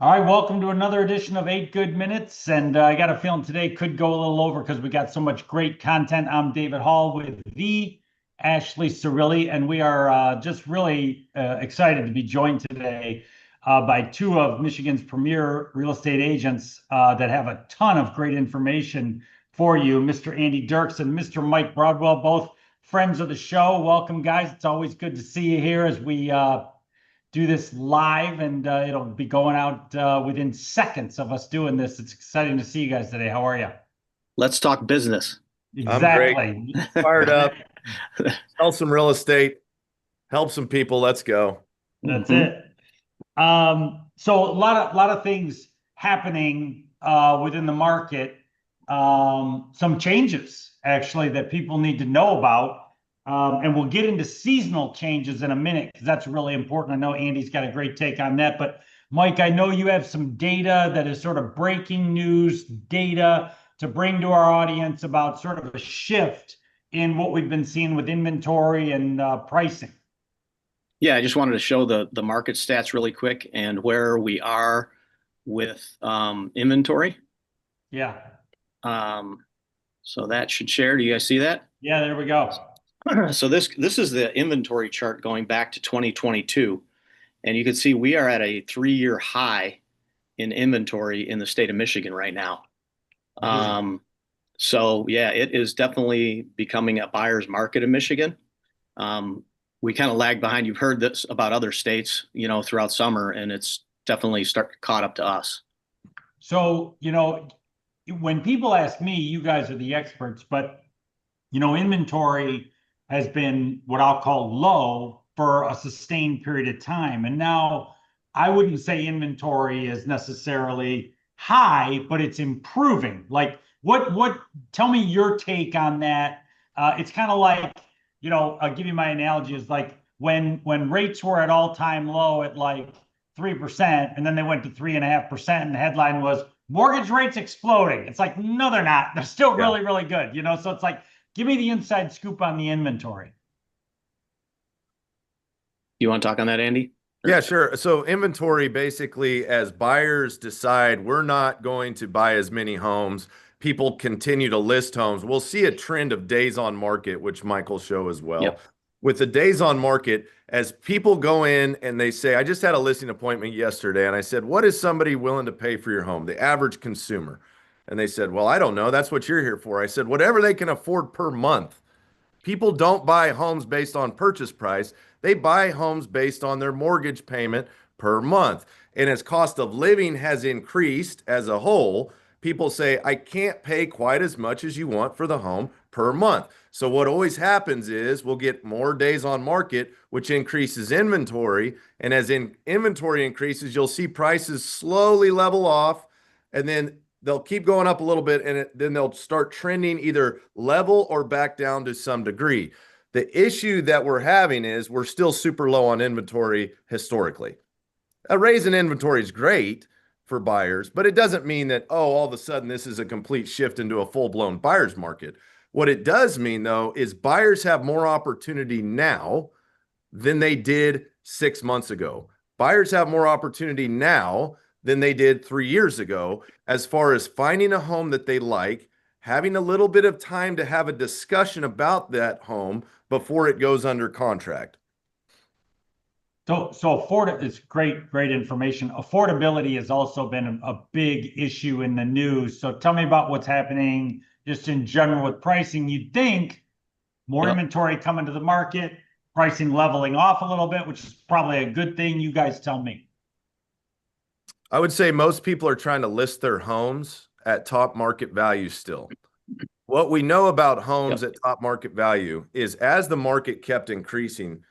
All right, welcome to another edition of 8 Good Minutes. And I got a feeling today could go a little over because we got so much great content. I'm David Hall with the Ashley Cirilli, and we are just really excited to be joined today by two of Michigan's premier real estate agents that have a ton of great information for you, Mr. Andy Dirks and Mr. Mike Broadwell, both friends of the show. Welcome, guys. It's always good to see you here as we do this live, and it'll be going out within seconds of us doing this. It's exciting to see you guys today. How are you? Let's talk business. I'm great. Exactly. Fired up. Sell some real estate, help some people. Let's go. That's Mhm. it. So a lot of things happening within the market. Some changes actually that people need to know about. And we'll get into seasonal changes in a minute because that's really important. I know Andy's got a great take on that. But Mike, I know you have some data that is sort of breaking news data to bring to our audience about sort of a shift in what we've been seeing with inventory and pricing. Yeah, I just wanted to show the market stats really quick and where we are with inventory. Yeah. So that should share. Do you guys see that? Yeah, there we go. So this is the inventory chart going back to 2022, and you can see we are at a 3-year high in inventory in the state of Michigan right now. So yeah, it is definitely becoming a buyer's market in Michigan. We kind of lag behind. You've heard this about other states, throughout summer, and it's definitely caught up to us. So, when people ask me, you guys are the experts, but inventory has been what I'll call low for a sustained period of time. And now I wouldn't say inventory is necessarily high, but it's improving. Like tell me your take on that. It's kind of like, I'll give you my analogy is like when rates were at all-time low at like 3%, and then they went to 3.5%, and the headline was mortgage rates exploding. It's like, no, they're not. They're still really, really good. So it's like, give me the inside scoop on the inventory. You want to talk on that, Andy? Yeah, sure. So inventory, basically, as buyers decide we're not going to buy as many homes, people continue to list homes. We'll see a trend of days on market, which Mike will show as well. Yep. With the days on market, as people go in and they say, I just had a listing appointment yesterday, and I said, what is somebody willing to pay for your home? The average consumer. And they said, well, I don't know. That's what you're here for. I said, whatever they can afford per month. People don't buy homes based on purchase price. They buy homes based on their mortgage payment per month. And as cost of living has increased as a whole, people say, I can't pay quite as much as you want for the home per month. So what always happens is we'll get more days on market, which increases inventory. And as inventory increases, you'll see prices slowly level off, and then they'll keep going up a little bit, and then they'll start trending either level or back down to some degree. The issue that we're having is we're still super low on inventory historically. A raise in inventory is great for buyers, but it doesn't mean that, all of a sudden this is a complete shift into a full-blown buyer's market. What it does mean, though, is buyers have more opportunity now than they did 6 months ago. Buyers have more opportunity now than they did 3 years ago, as far as finding a home that they like, having a little bit of time to have a discussion about that home before it goes under contract. So it's great information. Affordability has also been a big issue in the news. So tell me about what's happening just in general with pricing. You'd think more inventory coming to the market, pricing leveling off a little bit, which is probably a good thing. You guys tell me. I would say most people are trying to list their homes at top market value still. What we know about homes at top market value is as the market kept increasing,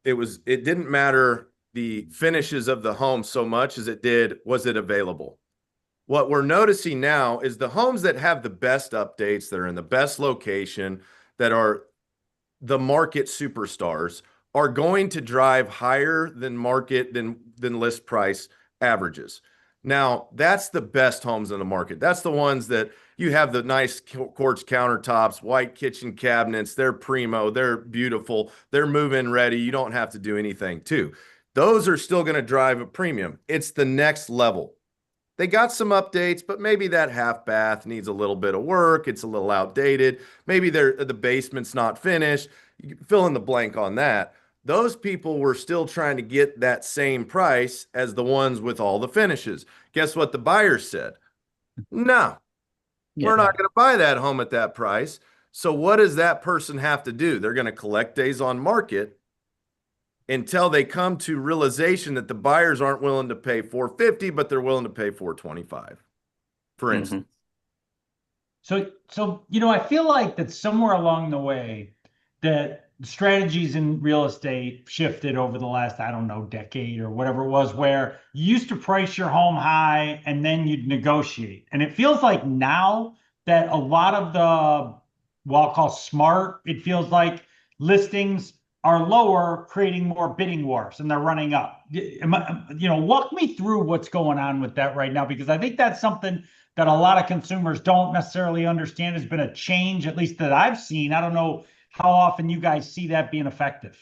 it didn't matter the finishes of the home so much as it did, was it available? What we're noticing now is the homes that have the best updates, that are in the best location, that are the market superstars, are going to drive higher than market than list price averages. Now, that's the best homes in the market. That's the ones that you have the nice quartz countertops, white kitchen cabinets. They're primo, they're beautiful, they're move-in ready. You don't have to do anything too. Those are still going to drive a premium. It's the next level. They got some updates, but maybe that half bath needs a little bit of work. It's a little outdated. Maybe the basement's not finished. You can fill in the blank on that. Those people were still trying to get that same price as the ones with all the finishes. Guess what the buyers said? No, we're Yeah. not going to buy that home at that price. So what does that person have to do? They're going to collect days on market until they come to realization that the buyers aren't willing to pay 450, but they're willing to pay 425, for instance. So, I feel like that somewhere along the way that strategies in real estate shifted over the last, I don't know, decade or whatever it was, where you used to price your home high and then you'd negotiate. And it feels like now that a lot of the, well, I'll call smart, it feels like listings are lower, creating more bidding wars and they're running up. Walk me through what's going on with that right now, because I think that's something that a lot of consumers don't necessarily understand has been a change, at least that I've seen. I don't know how often you guys see that being effective.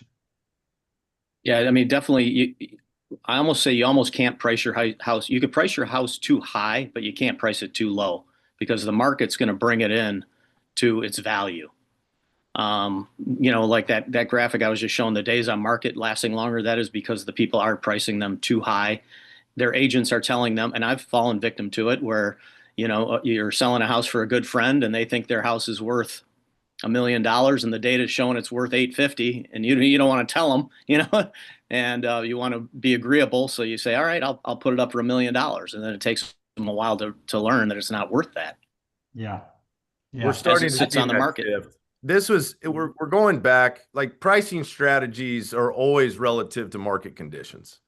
Yeah, I mean, definitely. I almost say you almost can't price your house. You could price your house too high, but you can't price it too low because the market's going to bring it in to its value. Like that graphic I was just showing, the days on market lasting longer, that is because the people are pricing them too high. Their agents are telling them, and I've fallen victim to it, where you're selling a house for a good friend and they think their house is worth $1 million and the data's showing it's worth 850, and you don't want to tell them, and you want to be agreeable, so you say, all right, I'll put it up for $1 million, and then it takes them a while to learn that it's not worth that. Yeah. We're starting to sits see on the that market. shift. We're going back, like pricing strategies are always relative to market conditions.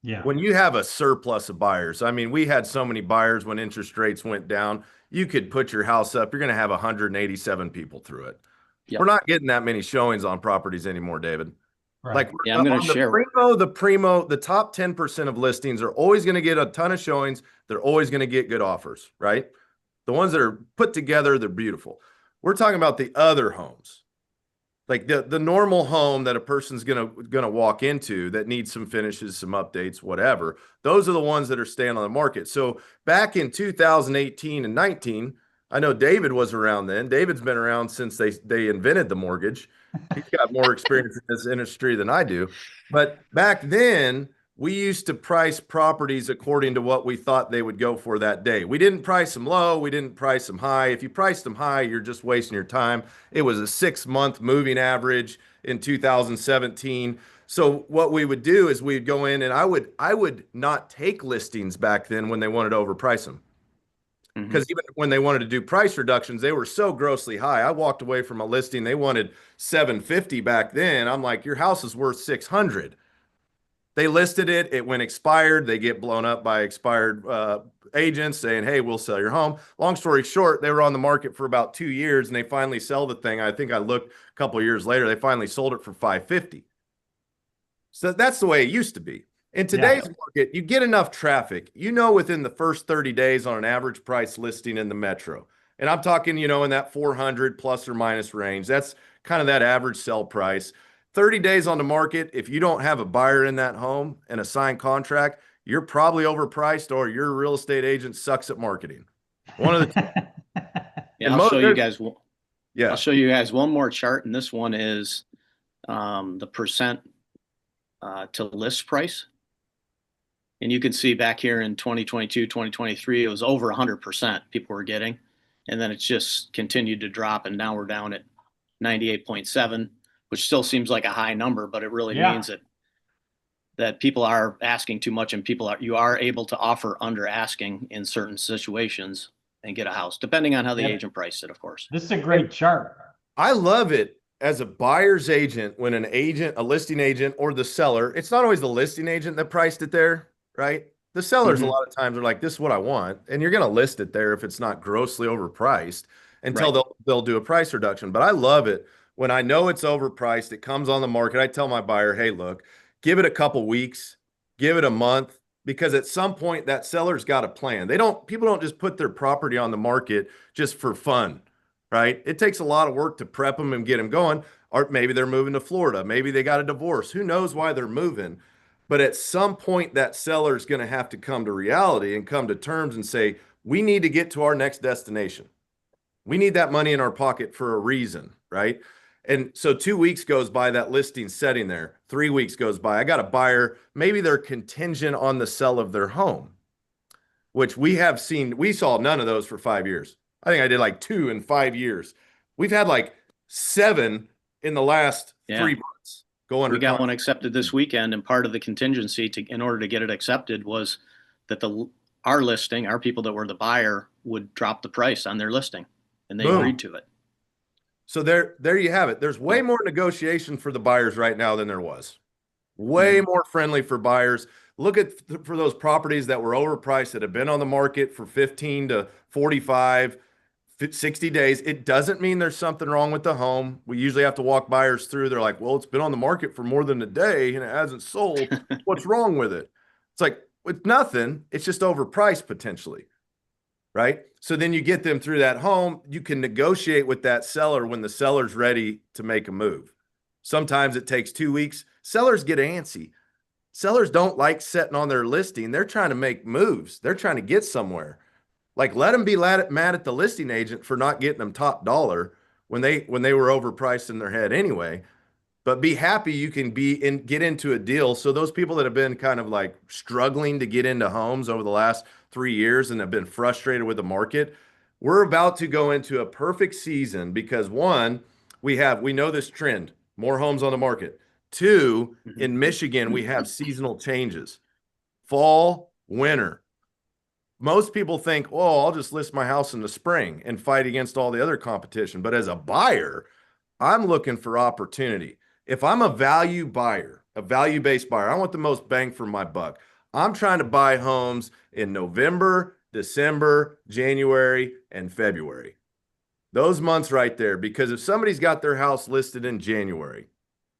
Yeah. When you have a surplus of buyers, I mean, we had so many buyers when interest rates went down, you could put your house up, you're going to have 187 people through it. Yep. We're not getting that many showings on properties anymore, David. Right. Like Yeah, I'm going to share. The top 10% of listings are always going to get a ton of showings. They're always going to get good offers, right? The ones that are put together, they're beautiful. We're talking about the other homes. Like the normal home that a person's gonna walk into that needs some finishes, some updates, whatever. Those are the ones that are staying on the market. So back in 2018 and 19, I know David was around then. David's been around since they invented the mortgage. He's got more experience in this industry than I do. But back then, we used to price properties according to what we thought they would go for that day. We didn't price them low. We didn't price them high. If you priced them high, you're just wasting your time. It was a 6-month moving average in 2017. So what we would do is we'd go in and I would not take listings back then when they wanted to overprice them. Because even when they wanted to do price reductions, they were so grossly high. I walked away from a listing. They wanted 750 back then. I'm like, your house is worth 600. They listed it. It went expired. They get blown up by expired agents saying, hey, we'll sell your home. Long story short, they were on the market for about 2 years and they finally sell the thing. I think I looked a couple of years later, they finally sold it for 550. So that's the way it used to be. In today's market, you get enough traffic, within the first 30 days on an average price listing in the metro. And I'm talking, in that 400 plus or minus range. That's kind of that average sell price. 30 days on the market, if you don't have a buyer in that home and a signed contract, you're probably overpriced or your real estate agent sucks at marketing. One of the two. Yeah, I'll show you guys. Yeah. I'll show you guys one more chart, and this one is the percent to list price. And you can see back here in 2022, 2023, it was over 100% people were getting. And then it's just continued to drop, and now we're down at 98.7, which still seems like a high number, but it really means that people are asking too much, and you are able to offer under asking in certain situations and get a house, depending on how the agent priced it, of course. This is a great chart. I love it as a buyer's agent when a listing agent or the seller, it's not always the listing agent that priced it there, right? The sellers a lot of times are like, this is what I want. And you're going to list it there if it's not grossly overpriced until they'll do a price reduction. But I love it when I know it's overpriced, it comes on the market. I tell my buyer, hey, look, give it a couple weeks, give it a month, because at some point that seller's got a plan. People don't just put their property on the market just for fun, right? It takes a lot of work to prep them and get them going. Or maybe they're moving to Florida. Maybe they got a divorce. Who knows why they're moving? But at some point, that seller is going to have to come to reality and come to terms and say, we need to get to our next destination. We need that money in our pocket for a reason, right? And so 2 weeks goes by, that listing setting there. 3 weeks goes by. I got a buyer, maybe they're contingent on the sale of their home, which we have seen. We saw none of those for 5 years. I think I did like 2 in 5 years. We've had like 7 in the last 3 months go under We got contract. one accepted this weekend, and part of the contingency in order to get it accepted was that our people that were the buyer would drop the price on their listing, and they Boom. agreed to it. So there you have it. There's way more negotiation for the buyers right now than there was. Way more friendly for buyers. Look at for those properties that were overpriced that have been on the market for 15 to 45, 60 days. It doesn't mean there's something wrong with the home. We usually have to walk buyers through. They're like, well, it's been on the market for more than a day and it hasn't sold. What's wrong with it? It's like, it's nothing. It's just overpriced potentially. Right? So then you get them through that home. You can negotiate with that seller when the seller's ready to make a move. Sometimes it takes 2 weeks. Sellers get antsy. Sellers don't like sitting on their listing. They're trying to make moves. They're trying to get somewhere. Like, let them be mad at the listing agent for not getting them top dollar when they were overpriced in their head anyway. But be happy you can get into a deal. So those people that have been kind of like struggling to get into homes over the last 3 years and have been frustrated with the market, we're about to go into a perfect season because one, we know this trend, more homes on the market. 2, in Michigan, we have seasonal changes, fall, winter. Most people think, oh, I'll just list my house in the spring and fight against all the other competition. But as a buyer, I'm looking for opportunity. If I'm a value buyer, a value-based buyer, I want the most bang for my buck. I'm trying to buy homes in November, December, January, and February. Those months right there, because if somebody's got their house listed in January,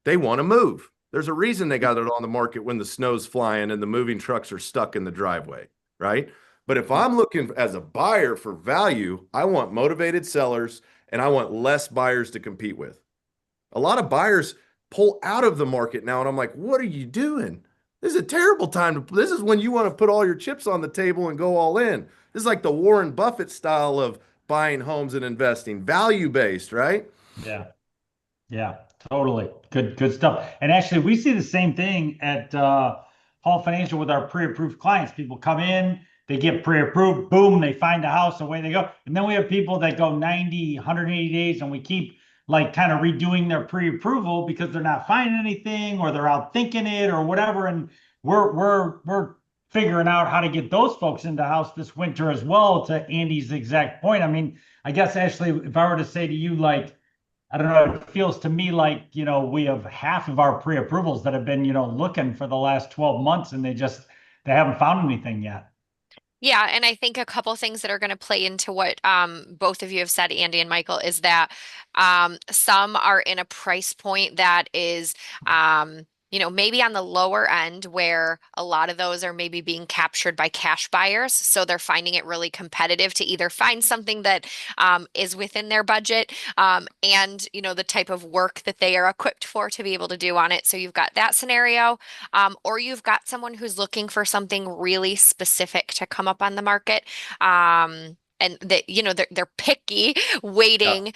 they want to move. There's a reason they got it on the market when the snow's flying and the moving trucks are stuck in the driveway, right? But if I'm looking as a buyer for value, I want motivated sellers and I want less buyers to compete with. A lot of buyers pull out of the market now, and I'm like, what are you doing? This is a terrible time this is when you want to put all your chips on the table and go all in. This is like the Warren Buffett style of buying homes and investing, value-based, right? Yeah. Yeah, totally. Good stuff. And actually, we see the same thing at Hall Financial with our pre-approved clients. People come in, they get pre-approved, boom, they find a house, away they go. And then we have people that go 90, 180 days, and we keep like kind of redoing their pre-approval because they're not finding anything or they're out thinking it or whatever. And we're figuring out how to get those folks into house this winter as well, to Andy's exact point. I mean, I guess, Ashley, if I were to say to you, like, I don't know, it feels to me like, we have half of our pre-approvals that have been, looking for the last 12 months and they haven't found anything yet. Yeah, and I think a couple things that are going to play into what both of you have said, Andy and Michael, is that some are in a price point that is maybe on the lower end where a lot of those are maybe being captured by cash buyers. So they're finding it really competitive to either find something that is within their budget and, the type of work that they are equipped for to be able to do on it. So you've got that scenario, or you've got someone who's looking for something really specific to come up on the market. And that, they're picky, waiting,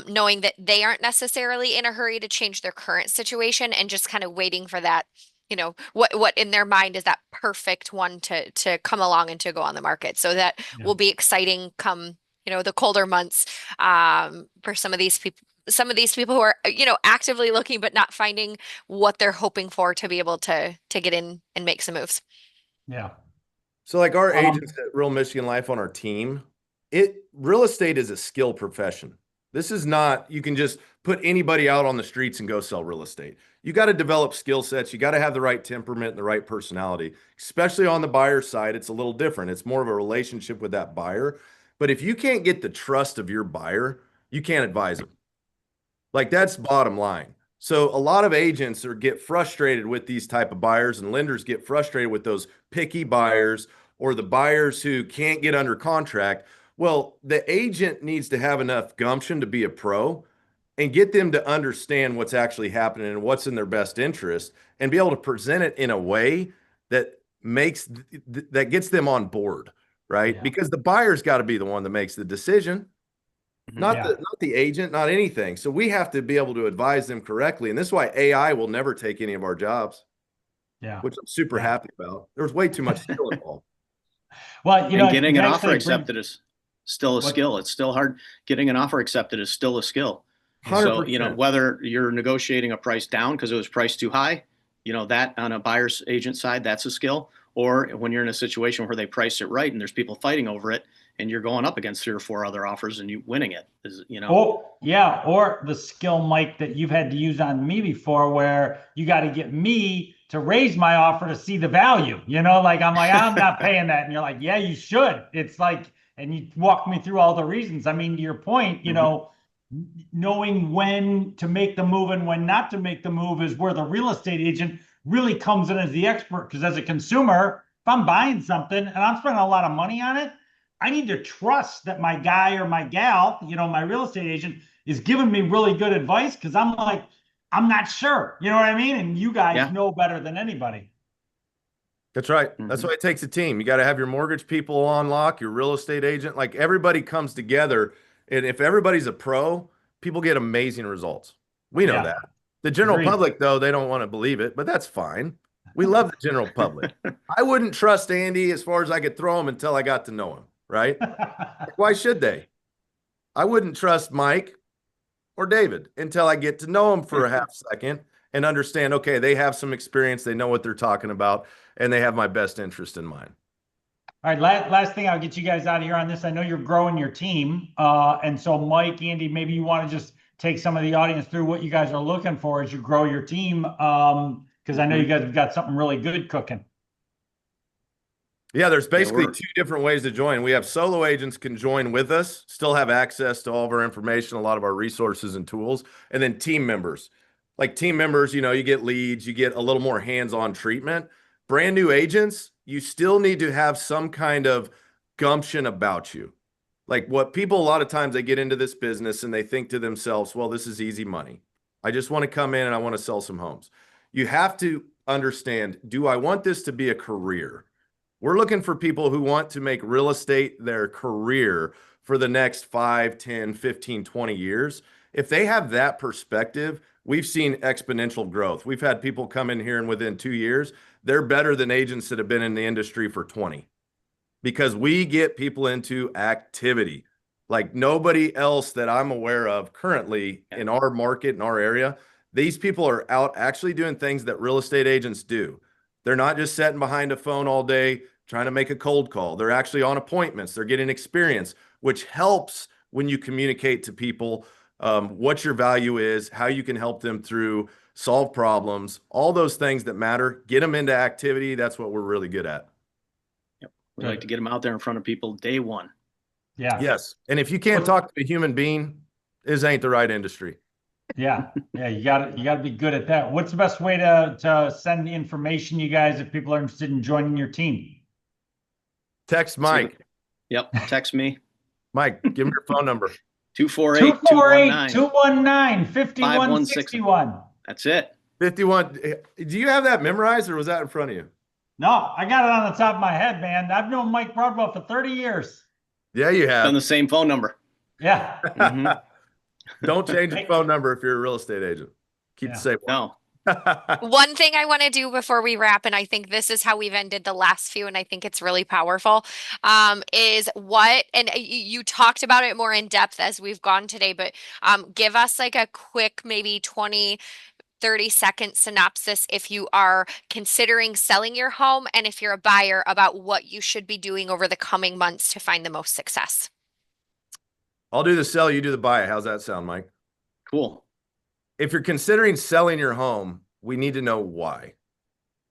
knowing that they aren't necessarily in a hurry to change their current situation and just kind of waiting for that, what in their mind is that perfect one to come along and to go on the market. So that will be exciting come, the colder months, for some of these people who are, actively looking but not finding what they're hoping for to be able to get in and make some moves. Yeah. So like our agents at Real Michigan Life on our team, real estate is a skill profession. This is not, you can just put anybody out on the streets and go sell real estate. You got to develop skill sets. You got to have the right temperament and the right personality, especially on the buyer side. It's a little different. It's more of a relationship with that buyer. But if you can't get the trust of your buyer, you can't advise them. Like, that's bottom line. So a lot of agents get frustrated with these type of buyers, and lenders get frustrated with those picky buyers or the buyers who can't get under contract. Well, the agent needs to have enough gumption to be a pro and get them to understand what's actually happening and what's in their best interest, and be able to present it in a way that that gets them on board, right? Yeah. Because the buyer's got to be the one that makes the decision, not Yeah. the agent, not anything. So we have to be able to advise them correctly. And this is why AI will never take any of our jobs, Yeah. which I'm super Yeah. happy about. There's way too much skill involved. Well, And getting it an actually offer accepted is still a What- skill. It's still hard. Getting an offer accepted is still a skill. 100%. So, whether you're negotiating a price down because it was priced too high, that on a buyer's agent side, that's a skill. Or when you're in a situation where they priced it right and there's people fighting over it and you're going up against 3 or 4 other offers and you winning it is, Oh, yeah. Or the skill, Mike, that you've had to use on me before, where you got to get me to raise my offer to see the value. Like I'm not paying that. And you're like, yeah, you should. It's like, and you walk me through all the reasons. I mean, to your point, knowing when to make the move and when not to make the move is where the real estate agent really comes in as the expert. Because as a consumer, if I'm buying something and I'm spending a lot of money on it, I need to trust that my guy or my gal, my real estate agent, is giving me really good advice, because I'm like, I'm not sure. You know what I mean? And you guys know better than anybody. That's right. That's why it takes a team. You got to have your mortgage people on lock, your real estate agent. Like, everybody comes together. And if everybody's a pro, people get amazing results. We know that. The general public, though, they don't want to believe it, but that's fine. We love the general public. I wouldn't trust Andy as far as I could throw him until I got to know him, right? Why should they? I wouldn't trust Mike or David until I get to know them for a half second and understand, okay, they have some experience, they know what they're talking about, and they have my best interest in mind. All right, last thing, I'll get you guys out of here on this. I know you're growing your team. And so Mike, Andy, maybe you want to just take some of the audience through what you guys are looking for as you grow your team. Because I know you guys have got something really good cooking. Yeah, there's basically 2 different ways to join. We have solo agents can join with us, still have access to all of our information, a lot of our resources and tools, and then team members. Like team members, you get leads, you get a little more hands-on treatment. Brand new agents, you still need to have some kind of gumption about you. Like, what people, a lot of times, they get into this business and they think to themselves, well, this is easy money. I just want to come in and I want to sell some homes. You have to understand, do I want this to be a career? We're looking for people who want to make real estate their career for the next 5, 10, 15, 20 years. If they have that perspective, we've seen exponential growth. We've had people come in here and within 2 years, they're better than agents that have been in the industry for 20, because we get people into activity like nobody else that I'm aware of currently in our market, in our area. These people are out actually doing things that real estate agents do. They're not just sitting behind a phone all day trying to make a cold call. They're actually on appointments. They're getting experience, which helps when you communicate to people what your value is, how you can help them through, solve problems, all those things that matter. Get them into activity. That's what we're really good at. Yep. We like to get them out there in front of people day one. Yeah. Yes. And if you can't talk to a human being, this ain't the right industry. Yeah. You got to be good at that. What's the best way to send the information, you guys, if people are interested in joining your team? Text Mike. Yep. Text me. Mike, give him your phone number. 248-219-5161. That's it. 51. Do you have that memorized, or was that in front of you? No, I got it on the top of my head, man. I've known Mike Broadwell for 30 years. Yeah, you have. On the same phone number. Yeah. Don't change your phone number if you're a real estate agent. Keep the same one. No. One thing I want to do before we wrap, and I think this is how we've ended the last few, and I think it's really powerful, is and you talked about it more in depth as we've gone today, but give us like a quick, maybe 20-30-second synopsis if you are considering selling your home and if you're a buyer, about what you should be doing over the coming months to find the most success. I'll do the sell, you do the buy. How's that sound, Mike? Cool. If you're considering selling your home, we need to know why.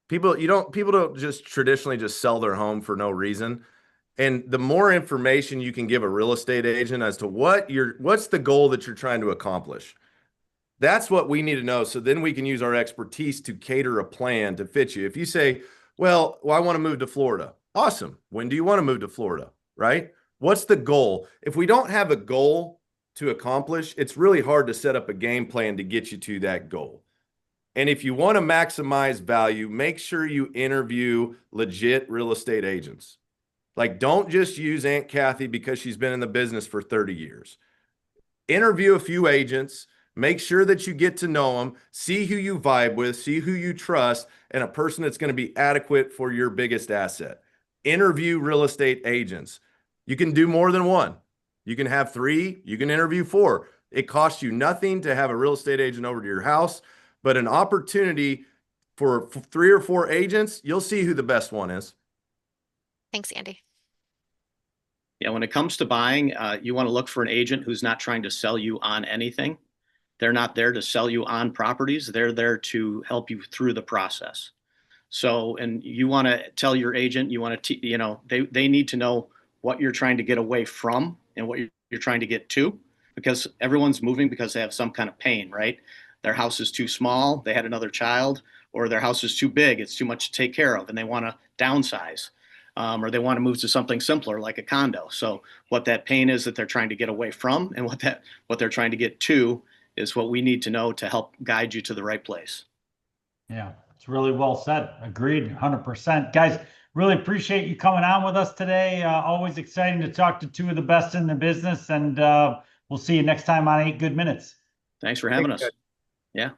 People don't just traditionally just sell their home for no reason. And the more information you can give a real estate agent as to what's the goal that you're trying to accomplish, that's what we need to know. So then we can use our expertise to cater a plan to fit you. If you say, well, I want to move to Florida. Awesome. When do you want to move to Florida? Right? What's the goal? If we don't have a goal, to accomplish, it's really hard to set up a game plan to get you to that goal. And if you want to maximize value, make sure you interview legit real estate agents. Like, don't just use Aunt Kathy because she's been in the business for 30 years. Interview a few agents, make sure that you get to know them, see who you vibe with, see who you trust, and a person that's going to be adequate for your biggest asset. Interview real estate agents. You can do more than one. You can have 3, you can interview 4. It costs you nothing to have a real estate agent over to your house, but an opportunity for 3 or 4 agents, you'll see who the best one is. Thanks, Andy. Yeah, when it comes to buying, you want to look for an agent who's not trying to sell you on anything. They're not there to sell you on properties. They're there to help you through the process. So, and you want to tell your agent, you want to, they need to know what you're trying to get away from and what you're trying to get to, because everyone's moving because they have some kind of pain, right? Their house is too small, they had another child, or their house is too big, it's too much to take care of, and they want to downsize. Or they want to move to something simpler like a condo. So what that pain is that they're trying to get away from, and what they're trying to get to is what we need to know to help guide you to the right place. Yeah, it's really well said. Agreed, 100%. Guys, really appreciate you coming on with us today. Always exciting to talk to 2 of the best in the business, and we'll see you next time on 8 Good Minutes. Thanks for having us. Yeah.